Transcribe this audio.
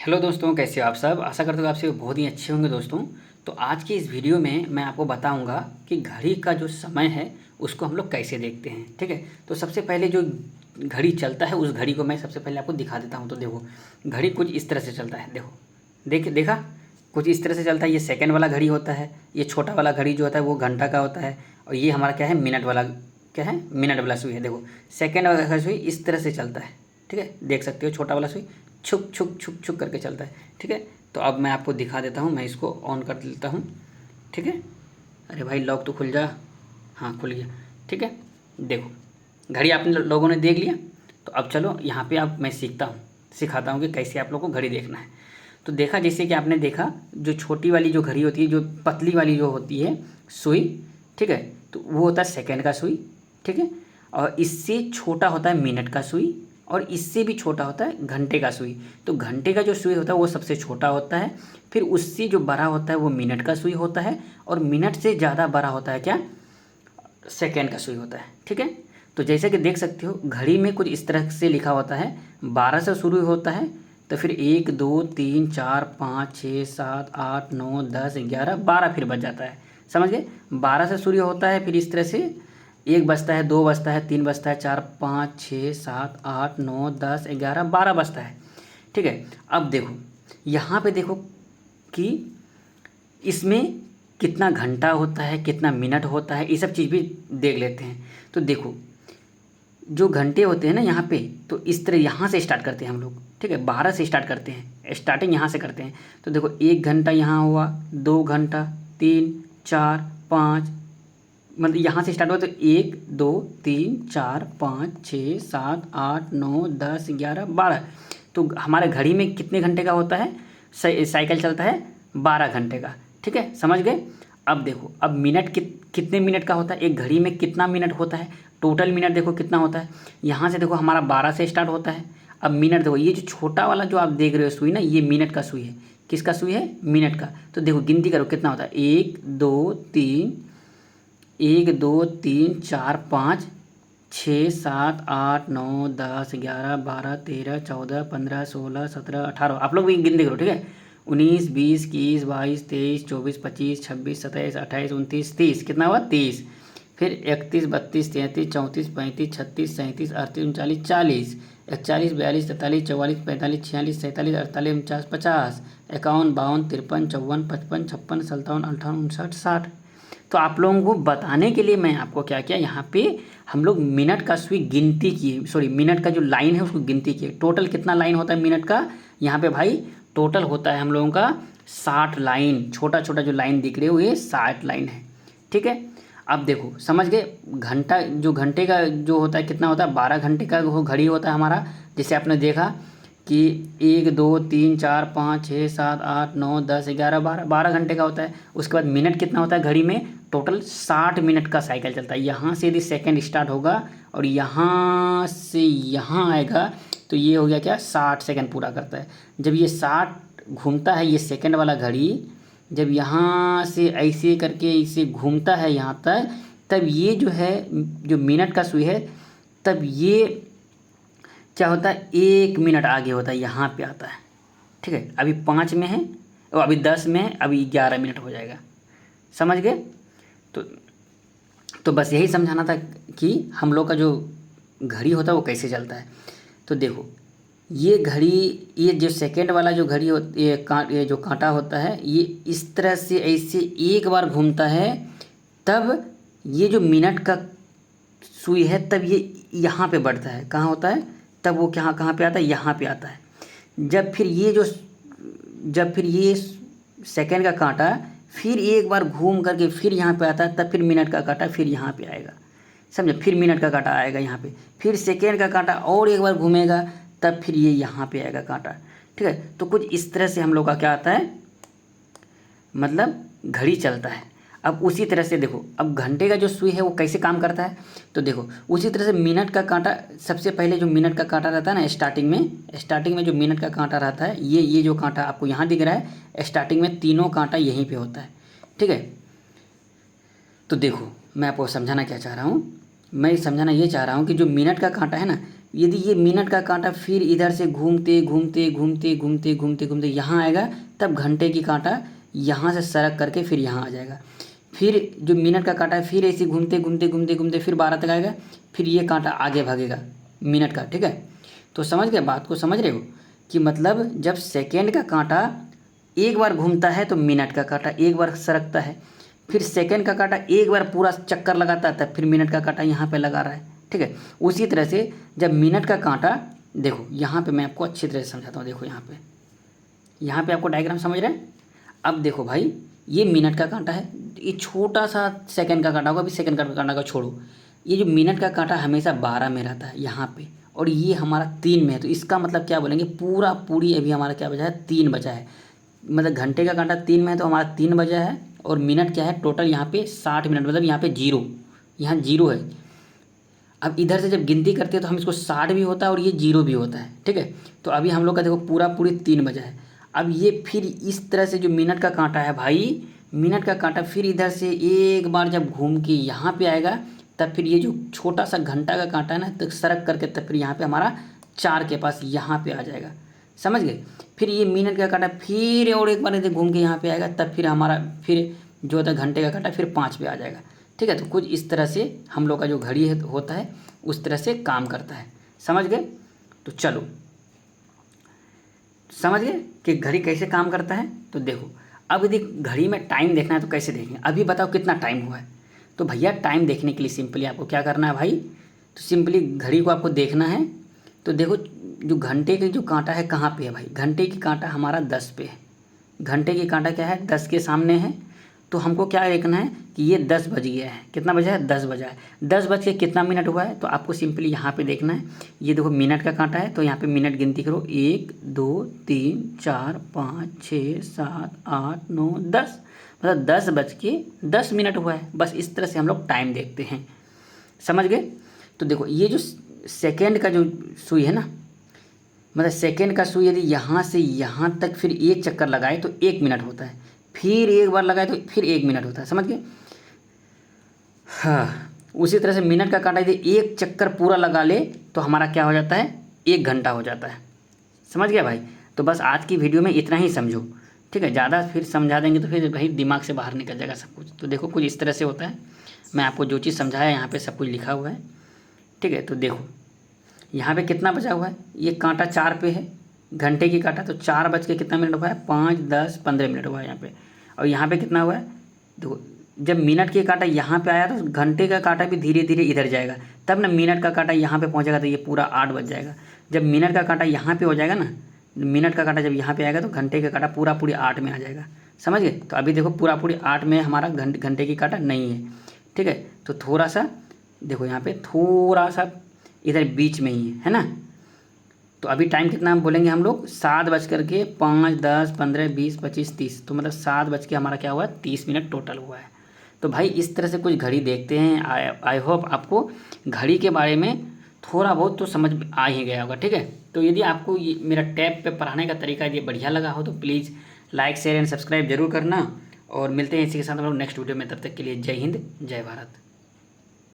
Hello दोस्तों, कैसे हो आप सब। आशा करता हूँ आप सब बहुत ही अच्छे होंगे दोस्तों। तो आज की इस वीडियो में मैं आपको बताऊंगा कि घड़ी का जो समय है उसको हम लोग कैसे देखते हैं। ठीक है, तो सबसे पहले जो घड़ी चलता है उस घड़ी को मैं सबसे पहले आपको दिखा देता हूँ। तो देखो, घड़ी कुछ इस तरह से चलता है। देखो, देखा, कुछ इस तरह से चलता है। ये सेकंड वाला घड़ी होता है, ये छोटा वाला घड़ी जो होता है वो घंटा का होता है, और ये हमारा क्या है, मिनट वाला, क्या है, मिनट वाला सुई है। देखो, सेकंड वाला सुई इस तरह से चलता है। ठीक है, देख सकते हो, छोटा वाला सुई छुक छुक छुक छुक करके चलता है। ठीक है, तो अब मैं आपको दिखा देता हूँ। मैं इसको ऑन कर लेता हूँ। ठीक है, अरे भाई लॉक तो खुल जा। हाँ, खुल गया। ठीक है, देखो, घड़ी आपने लोगों ने देख लिया। तो अब चलो यहाँ पे अब मैं सिखाता हूँ कि कैसे आप लोगों को घड़ी देखना है। तो देखा, जैसे कि आपने देखा, जो छोटी वाली जो घड़ी होती है, जो पतली वाली जो होती है सुई, ठीक है, तो वो होता है सेकंड का सुई। ठीक है, और इससे छोटा होता है मिनट का सुई, और इससे भी छोटा होता है घंटे का सुई। तो घंटे का जो सुई होता है वो सबसे छोटा होता है, फिर उससे जो बड़ा होता है वो मिनट का सुई होता है, और मिनट से ज़्यादा बड़ा होता है क्या, सेकेंड का सुई होता है। ठीक है, तो जैसे कि देख सकते हो घड़ी में कुछ इस तरह से लिखा होता है, 12 से शुरू होता है, तो फिर 1 2 3 4 5 6 7 8 9 10 11 12 फिर बज जाता है। समझ गए, 12 से शुरू होता है, फिर इस तरह से 1 बजता है, 2 बजता है, 3 बजता है, 4 5 6 7 8 9 10 11 12 बजता है। ठीक है, अब देखो, यहाँ पे देखो कि इसमें कितना घंटा होता है, कितना मिनट होता है, ये सब चीज़ भी देख लेते हैं। तो देखो, जो घंटे होते हैं ना यहाँ पे, तो इस तरह यहाँ से स्टार्ट करते हैं हम लोग। ठीक है, 12 से स्टार्ट करते हैं, स्टार्टिंग यहाँ से करते हैं। तो देखो, 1 घंटा यहाँ हुआ, 2 घंटा, 3 4 5, मतलब यहाँ से स्टार्ट हुआ, तो 1 2 3 4 5 6 7 8 9 10 11 12। तो हमारे घड़ी में कितने घंटे का होता है, साइकिल चलता है 12 घंटे का। ठीक है, समझ गए। अब देखो, अब मिनट कितने मिनट का होता है, एक घड़ी में कितना मिनट होता है, टोटल मिनट देखो कितना होता है। यहाँ से देखो हमारा 12 से स्टार्ट होता है। अब मिनट देखो, ये जो छोटा वाला जो आप देख रहे हो सुई ना, ये मिनट का सुई है। किसका सुई है, मिनट का। तो देखो गिनती करो कितना होता है, 1 2 3, 1 2 3 4 5 6 7 8 9 10 11 12 13 14 15 16 17 18, आप लोग भी गिनती करो। ठीक है, 19 20 21 22 23 24 25 26 27 28 29 30, कितना हुआ, 30। फिर 31 32 33 34 35 36 37 38 39 40, 41 42 43 44 45 46 47 48 49 50 51 52 53 54 55 56 57 58 59 60। तो आप लोगों को बताने के लिए मैं आपको क्या किया, यहाँ पे हम लोग मिनट का सुई गिनती किए, सॉरी मिनट का जो लाइन है उसको गिनती किए। टोटल कितना लाइन होता है मिनट का, यहाँ पे भाई टोटल होता है हम लोगों का 60 लाइन। छोटा छोटा जो लाइन दिख रहे हो ये 60 लाइन है। ठीक है, अब देखो समझ गए। घंटा, जो घंटे का जो होता है कितना होता है, 12 घंटे का वो घड़ी होता है हमारा। जैसे आपने देखा कि 1 2 3 4 5 6 7 8 9 10 11 12, 12 घंटे का होता है। उसके बाद मिनट कितना होता है घड़ी में, टोटल 60 मिनट का साइकिल चलता है। यहाँ से यदि सेकंड स्टार्ट होगा और यहाँ से यहाँ आएगा, तो ये हो गया क्या, 60 सेकंड पूरा करता है। जब ये 60 घूमता है, ये सेकंड वाला घड़ी जब यहाँ से ऐसे करके इसे घूमता है यहाँ तक, तब ये जो है, जो मिनट का सुई है, तब ये क्या होता है, 1 मिनट आगे होता है, यहाँ पे आता है। ठीक है, अभी 5 में है, और अभी 10 में है, अभी 11 मिनट हो जाएगा। समझ गए। तो बस यही समझाना था कि हम लोग का जो घड़ी होता है वो कैसे चलता है। तो देखो, ये घड़ी, ये जो सेकेंड वाला जो घड़ी ये जो कांटा होता है, ये इस तरह से ऐसे एक बार घूमता है, तब ये जो मिनट का सुई है तब ये यहाँ पे बढ़ता है। कहाँ होता है, तब वो कहाँ कहाँ पे आता है, यहाँ पे आता है। जब फिर ये सेकेंड का कांटा फिर एक बार घूम करके फिर यहाँ पे आता है, तब फिर मिनट का कांटा फिर यहाँ पे आएगा। समझे, फिर मिनट का कांटा आएगा यहाँ पे, फिर सेकेंड का कांटा और एक बार घूमेगा, तब फिर ये यहाँ पे आएगा कांटा। ठीक है, तो कुछ इस तरह से हम लोग का क्या आता है, मतलब घड़ी चलता है। अब उसी तरह से देखो, अब घंटे का जो सुई है वो कैसे काम करता है। तो देखो, उसी तरह से मिनट का कांटा, सबसे पहले जो मिनट का कांटा रहता है ना, स्टार्टिंग में जो मिनट का कांटा रहता है, ये जो कांटा आपको यहाँ दिख रहा है, स्टार्टिंग में तीनों कांटा यहीं पे होता है। ठीक है, तो देखो मैं आपको समझाना क्या चाह रहा हूँ, मैं समझाना ये चाह रहा हूँ कि जो मिनट का कांटा है ना, यदि ये मिनट का कांटा फिर इधर से घूमते घूमते घूमते घूमते घूमते घूमते यहाँ आएगा, तब घंटे की कांटा यहाँ से सरक करके फिर यहाँ आ जाएगा। फिर जो मिनट का कांटा है फिर ऐसे घूमते घूमते घूमते घूमते फिर 12 तक आएगा, फिर ये कांटा आगे भागेगा मिनट का, ठीक है। तो समझ गए बात को, समझ रहे हो कि मतलब जब सेकेंड का कांटा एक बार घूमता है तो मिनट का कांटा एक बार सरकता है, फिर सेकेंड का कांटा एक बार पूरा चक्कर लगाता है तब फिर मिनट का कांटा यहाँ पे लगा रहा है, ठीक है। उसी तरह से जब मिनट का कांटा, देखो यहाँ पे मैं आपको अच्छी तरह से समझाता हूँ। देखो यहाँ पे आपको डायग्राम समझ रहे हैं। अब देखो भाई, ये मिनट का कांटा है, ये छोटा सा सेकंड का कांटा होगा। अभी सेकंड का कांटा का छोड़ो, ये जो मिनट का कांटा हमेशा 12 में रहता है यहाँ पे, और ये हमारा 3 में है। तो इसका मतलब क्या बोलेंगे, पूरा पूरी अभी हमारा क्या बचा है, 3 बचा है। मतलब घंटे का कांटा 3 में है तो हमारा 3 बजा है, और मिनट क्या है टोटल यहाँ पे 60 मिनट, मतलब यहाँ पे 0, यहाँ 0 है। अब इधर से जब गिनती करते हैं तो हम इसको 60 भी होता है और ये 0 भी होता है, ठीक है। तो अभी हम लोग का देखो पूरा पूरी 3 बजा है। अब ये फिर इस तरह से जो मिनट का कांटा है भाई, मिनट का कांटा फिर इधर से एक बार जब घूम के यहाँ पे आएगा, तब फिर ये जो छोटा सा घंटा का कांटा है ना, तो सरक करके तब फिर यहाँ पे हमारा 4 के पास यहाँ पे आ जाएगा, समझ गए। फिर ये मिनट का कांटा फिर और एक बार इधर घूम के यहाँ पे आएगा, तब फिर हमारा फिर जो होता है घंटे का कांटा फिर 5 पे आ जाएगा, ठीक है। तो कुछ इस तरह से हम लोग का जो घड़ी है होता है उस तरह से काम करता है, समझ गए। तो चलो समझ गए कि घड़ी कैसे काम करता है। तो देखो अब यदि घड़ी में टाइम देखना है तो कैसे देखेंगे, अभी बताओ कितना टाइम हुआ है। तो भैया टाइम देखने के लिए सिंपली आपको क्या करना है भाई, तो सिंपली घड़ी को आपको देखना है। तो देखो जो घंटे की जो कांटा है कहाँ पे है भाई, घंटे की कांटा हमारा 10 पे है। घंटे की कांटा क्या है, 10 के सामने है। तो हमको क्या देखना है कि ये 10 बज गया है, कितना बजा है, 10 बजा है। 10 बज के कितना मिनट हुआ है, तो आपको सिंपली यहाँ पे देखना है। ये देखो मिनट का कांटा है, तो यहाँ पे मिनट गिनती करो, 1 2 3 4 5 6 7 8 9 10, मतलब 10 बज के 10 मिनट हुआ है। बस इस तरह से हम लोग टाइम देखते हैं, समझ गए। तो देखो ये जो सेकेंड का जो सुई है ना, मतलब सेकेंड का सुई यदि यहाँ से यहाँ तक फिर एक चक्कर लगाए तो 1 मिनट होता है, फिर एक बार लगाए तो फिर 1 मिनट होता है, समझ गए। हाँ, उसी तरह से मिनट का कांटा यदि एक चक्कर पूरा लगा ले तो हमारा क्या हो जाता है, 1 घंटा हो जाता है, समझ गया भाई। तो बस आज की वीडियो में इतना ही समझो, ठीक है। ज़्यादा फिर समझा देंगे तो फिर भाई दिमाग से बाहर निकल जाएगा सब कुछ। तो देखो कुछ इस तरह से होता है, मैं आपको जो चीज़ समझाया यहाँ पे सब कुछ लिखा हुआ है, ठीक है। तो देखो यहाँ पे कितना बचा हुआ है, ये कांटा 4 पे है, घंटे की कांटा, तो 4 बज के कितना मिनट हुआ है, 5 10 15 मिनट हुआ है यहाँ पे। और यहाँ पे कितना हुआ है, देखो जब मिनट की कांटा यहाँ पे आया तो घंटे का कांटा भी धीरे धीरे इधर जाएगा, तब ना मिनट का कांटा यहाँ पे पहुँचेगा तो ये पूरा 8 बज जाएगा। जब मिनट का कांटा यहाँ पे हो जाएगा ना, मिनट का कांटा जब यहाँ पे आएगा तो घंटे का कांटा पूरा पूरी 8 में आ जाएगा, समझ गए। तो अभी देखो पूरा पूरी 8 में हमारा घंटे की कांटा नहीं है, ठीक है। तो थोड़ा सा देखो यहाँ पे थोड़ा सा इधर बीच में ही है ना। तो अभी टाइम कितना बोलेंगे हम लोग, 7 बज कर के 5 10 15 20 25 30, तो मतलब 7 बज के हमारा क्या हुआ, 30 मिनट टोटल हुआ है। तो भाई इस तरह से कुछ घड़ी देखते हैं। आई होप आपको घड़ी के बारे में थोड़ा बहुत तो समझ आ ही गया होगा, ठीक है। तो यदि आपको ये मेरा टैब पे पढ़ाने का तरीका यदि बढ़िया लगा हो तो please like share and subscribe जरूर करना, और मिलते हैं इसी के साथ हम लोग नेक्स्ट वीडियो में। तब तक के लिए जय हिंद जय भारत।